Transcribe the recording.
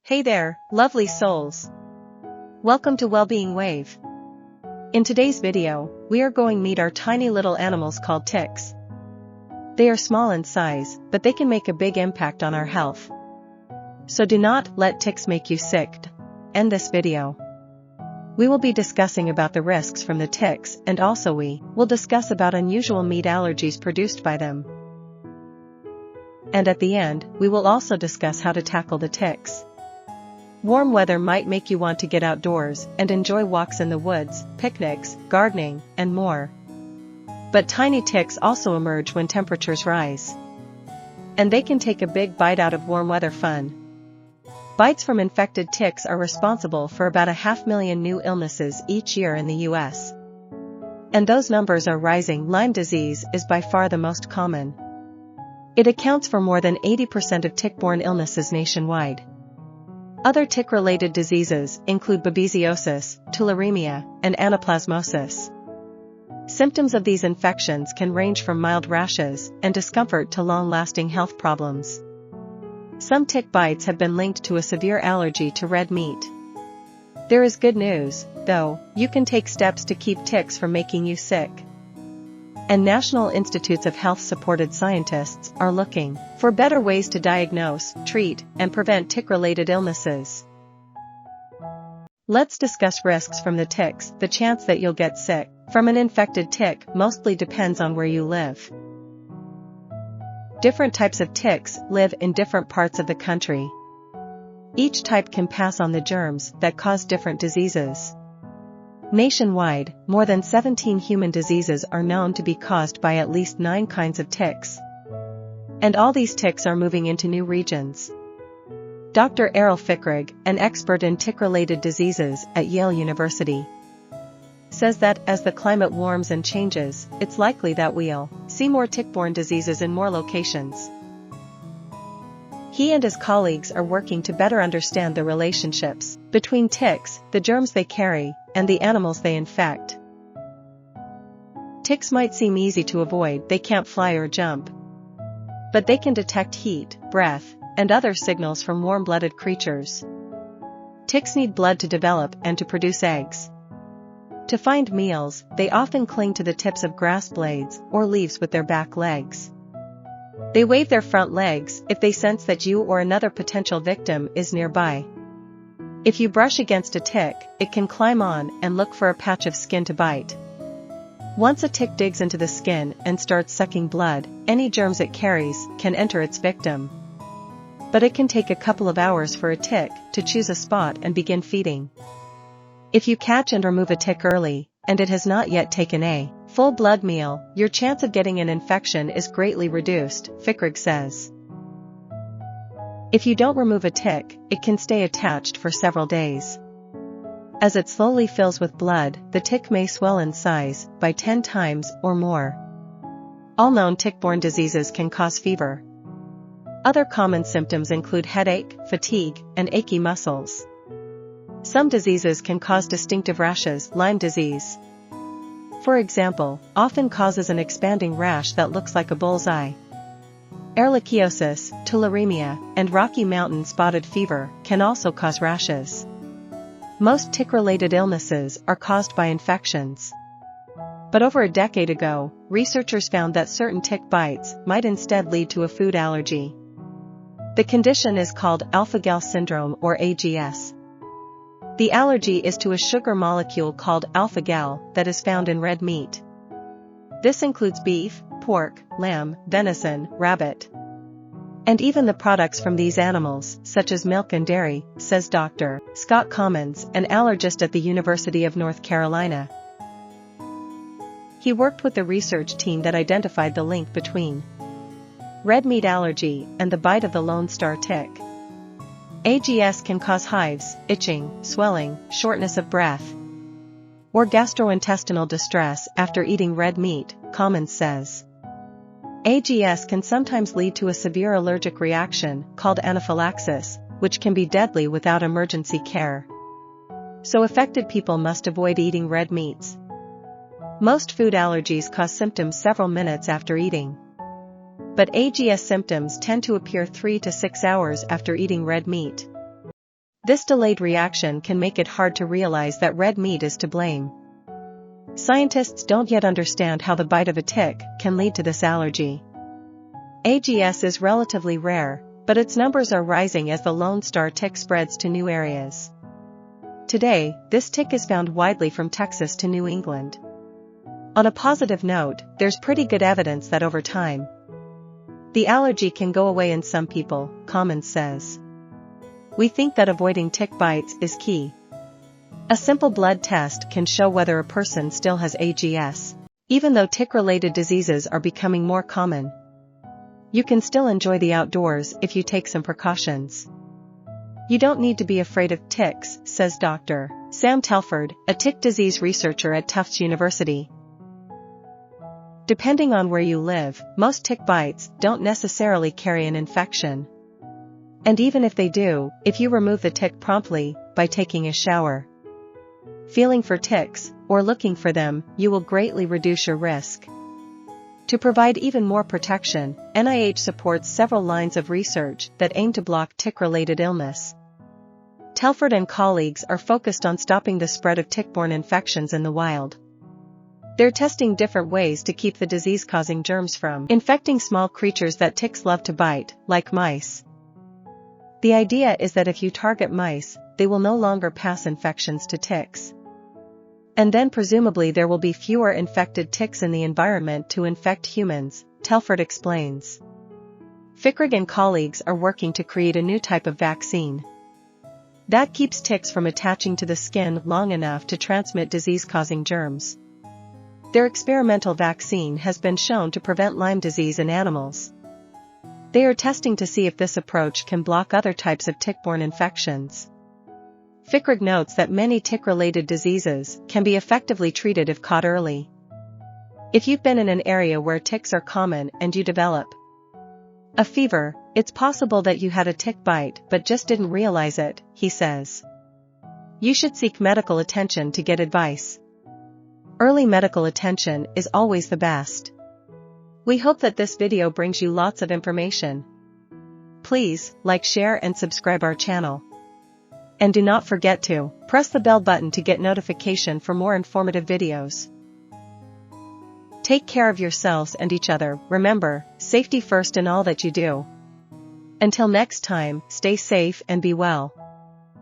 Hey there, lovely souls. Welcome to Wellbeing Wave. In today's video, we are going to meet our tiny little animals called ticks. They are small in size, but they can make a big impact on our health. So do not let ticks make you sick. End this video. We will be discussing about the risks from the ticks, and also we will discuss about unusual meat allergies produced by them. And at the end, we will also discuss how to tackle the ticks. Warm weather might make you want to get outdoors and enjoy walks in the woods, picnics, gardening, and more. But tiny ticks also emerge when temperatures rise. And they can take a big bite out of warm weather fun. Bites from infected ticks are responsible for about 500,000 new illnesses each year in the US. And those numbers are rising. Lyme disease is by far the most common. It accounts for more than 80% of tick-borne illnesses nationwide. Other tick-related diseases include babesiosis, tularemia, and anaplasmosis. Symptoms of these infections can range from mild rashes and discomfort to long-lasting health problems. Some tick bites have been linked to a severe allergy to red meat. There is good news, though. You can take steps to keep ticks from making you sick. And National Institutes of Health supported scientists are looking for better ways to diagnose, treat, and prevent tick-related illnesses. Let's discuss risks from the ticks. The chance that you'll get sick from an infected tick mostly depends on where you live. Different types of ticks live in different parts of the country. Each type can pass on the germs that cause different diseases. Nationwide, more than 17 human diseases are known to be caused by at least 9 kinds of ticks. And all these ticks are moving into new regions. Dr. Errol Fickrig, an expert in tick-related diseases at Yale University, says that as the climate warms and changes, it's likely that we'll see more tick-borne diseases in more locations. He and his colleagues are working to better understand the relationships between ticks, the germs they carry, and the animals they infect. Ticks might seem easy to avoid. They can't fly or jump. But they can detect heat, breath, and other signals from warm-blooded creatures. Ticks need blood to develop and to produce eggs. To find meals, they often cling to the tips of grass blades or leaves with their back legs. They wave their front legs if they sense that you or another potential victim is nearby. If you brush against a tick, it can climb on and look for a patch of skin to bite. Once a tick digs into the skin and starts sucking blood, any germs it carries can enter its victim. But it can take a couple of hours for a tick to choose a spot and begin feeding. If you catch and remove a tick early, and it has not yet taken a full blood meal, your chance of getting an infection is greatly reduced, Fickrig says. If you don't remove a tick, it can stay attached for several days. As it slowly fills with blood, the tick may swell in size by 10 times or more. All known tick-borne diseases can cause fever. Other common symptoms include headache, fatigue, and achy muscles. Some diseases can cause distinctive rashes. Lyme disease, for example, often causes an expanding rash that looks like a bullseye. Ehrlichiosis, tularemia, and Rocky Mountain spotted fever can also cause rashes. Most tick-related illnesses are caused by infections. But over a decade ago, researchers found that certain tick bites might instead lead to a food allergy. The condition is called alpha-gal syndrome or AGS. The allergy is to a sugar molecule called alpha-gal that is found in red meat. This includes beef, pork, lamb, venison, rabbit, and even the products from these animals, such as milk and dairy, says Dr. Scott Commons, an allergist at the University of North Carolina. He worked with the research team that identified the link between red meat allergy and the bite of the Lone Star tick. AGS can cause hives, itching, swelling, shortness of breath, or gastrointestinal distress after eating red meat, Commons says. AGS can sometimes lead to a severe allergic reaction called anaphylaxis, which can be deadly without emergency care. So affected people must avoid eating red meats. Most food allergies cause symptoms several minutes after eating. But AGS symptoms tend to appear 3 to 6 hours after eating red meat. This delayed reaction can make it hard to realize that red meat is to blame. Scientists don't yet understand how the bite of a tick can lead to this allergy. AGS is relatively rare, but its numbers are rising as the Lone Star tick spreads to new areas. Today, this tick is found widely from Texas to New England. On a positive note, there's pretty good evidence that over time, the allergy can go away in some people, Commons says. We think that avoiding tick bites is key. A simple blood test can show whether a person still has AGS. Even though tick-related diseases are becoming more common, you can still enjoy the outdoors if you take some precautions. You don't need to be afraid of ticks, says Dr. Sam Telford, a tick disease researcher at Tufts University. Depending on where you live, most tick bites don't necessarily carry an infection. And even if they do, if you remove the tick promptly, by taking a shower, feeling for ticks, or looking for them, you will greatly reduce your risk. To provide even more protection, NIH supports several lines of research that aim to block tick-related illness. Telford and colleagues are focused on stopping the spread of tick-borne infections in the wild. They're testing different ways to keep the disease-causing germs from infecting small creatures that ticks love to bite, like mice. The idea is that if you target mice, they will no longer pass infections to ticks. And then presumably there will be fewer infected ticks in the environment to infect humans, Telford explains. Fickrig and colleagues are working to create a new type of vaccine that keeps ticks from attaching to the skin long enough to transmit disease-causing germs. Their experimental vaccine has been shown to prevent Lyme disease in animals. They are testing to see if this approach can block other types of tick-borne infections. Fickrig notes that many tick-related diseases can be effectively treated if caught early. If you've been in an area where ticks are common and you develop a fever, it's possible that you had a tick bite but just didn't realize it, he says. You should seek medical attention to get advice. Early medical attention is always the best. We hope that this video brings you lots of information. Please like, share and subscribe our channel. And do not forget to press the bell button to get notification for more informative videos. Take care of yourselves and each other. Remember, safety first in all that you do. Until next time, stay safe and be well.